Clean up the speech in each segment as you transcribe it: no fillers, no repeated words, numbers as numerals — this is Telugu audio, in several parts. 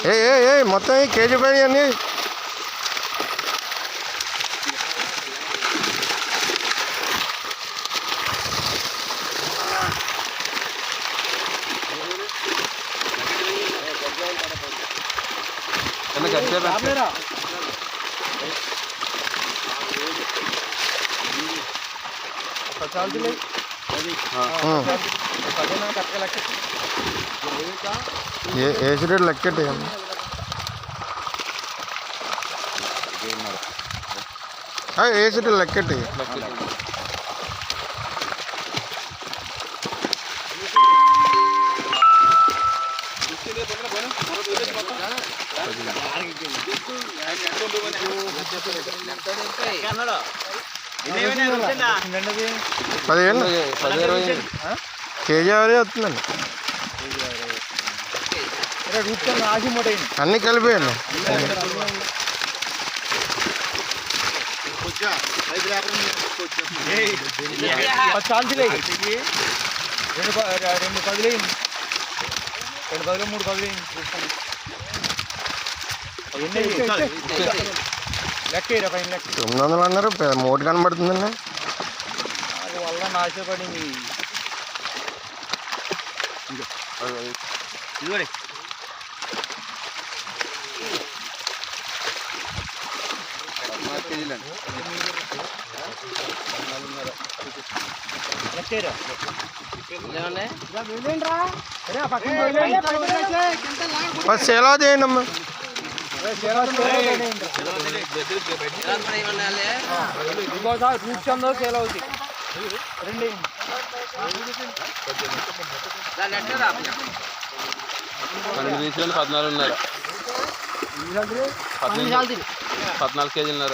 ఏ మొత్తం కేజీ పైన అన్నీ వేసిరేట్ లెక్కెట్టి వేసిరేట్ లెక్కెట్టి పదిహేను కేజీ అవరే వస్తుందండి అన్నీ కలిపేయండి రెండు పదులు 3 పదులు లెక్క 900 అన్నారు మూట కనబడుతుందండి వల్ల నాశపడింది సేల్ అవుతాయండి అమ్మా ఇంకోసారి రూప్ చందో సేల్ అవుతుంది రండి 14 కేజీలున్నర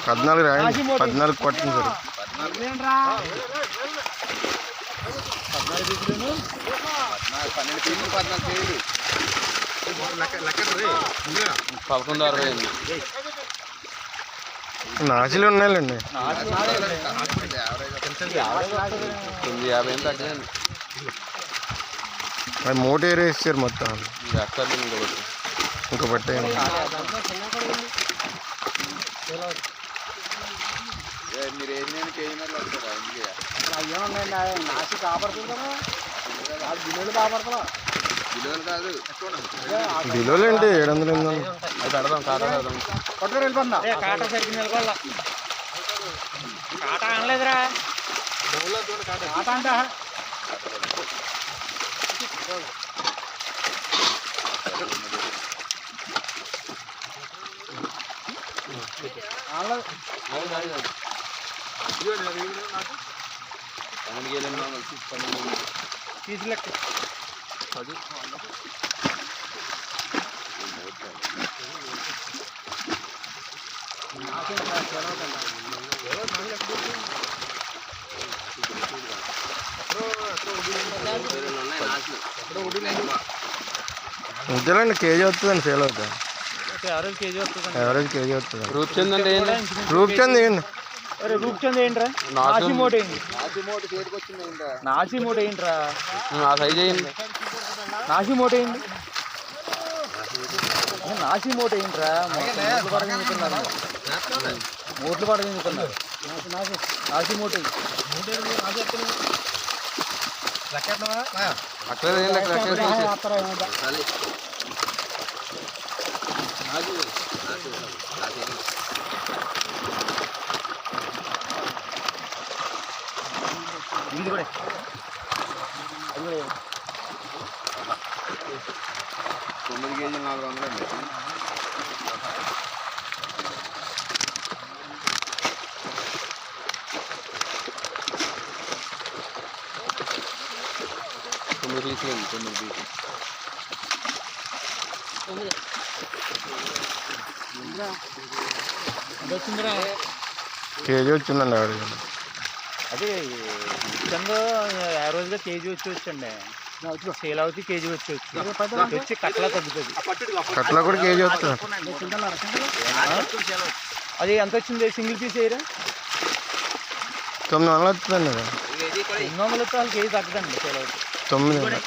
14 రాయండి 14 కొట్టండి సార్ 1160 నాచులు ఉన్నాయండి 950 తగ్గదండి అది మూట ఏరేసారు మొత్తం ఇంకా పట్టేయండి మీరు ఏమైనా కేజీ నాసి కాపాడుతుంది కదా బిల్లులు కాపాడుతున్నా బిలోలు ఏంటి 700 పెడదాం కాటా కొట్టుకు వెళ్ళిపోతున్నా కాటా సరికి నిలబడాల కాటా అనలేదురా కాటా అంట తీసులెక్క ఇంతేనండి కేజీ వస్తుందండి సేల్ అవుతుంది యావరేజ్ కేజీ వస్తుంది రూప్ చంద్ అంటే రూప్ చంద్ ఏంటి రూప్చంద్ ఏంట్రా నాసి మూట ఏంటి నాసి మూట ఏంట్రా సైజ్ అయ్యింది నాసి మూట ఏంటి నాసి మూట ఏంట్రా మూట్లు పడగలుగుతున్నారు నాసి మూట ఇది కూడా 9 కేజీలు 400 అండి కేజీ వచ్చిందండి ఆవిడ అదే చందో యావరేజ్గా కేజీ వచ్చండి సేల్ అవుతుంది కేజీ వచ్చి కట్లా తగ్గుతుంది కట్లా కూడా కేజీ వస్తుంది అది ఎంత వచ్చింది సింగిల్ పీస్ వేయరా 900 వస్తుందండి అది. 900 వస్తే వాళ్ళకి కేజీ తగ్గదండి సేల్ అవుతుంది. 900.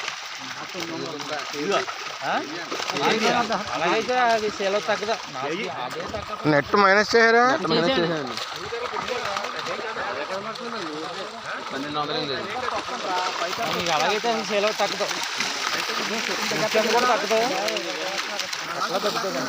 అలాగైతే అది సేల్ అవుతుంది తగ్గదా? అదే తగ్గదు. నెట్ మైనస్ చేశారా? చేసేయండి. 1200 మీకు అలాగైతే అసలు సేల్ అవుతుంది తగ్గదు. కూడా తగ్గదు. అట్లా తగ్గుతుంది.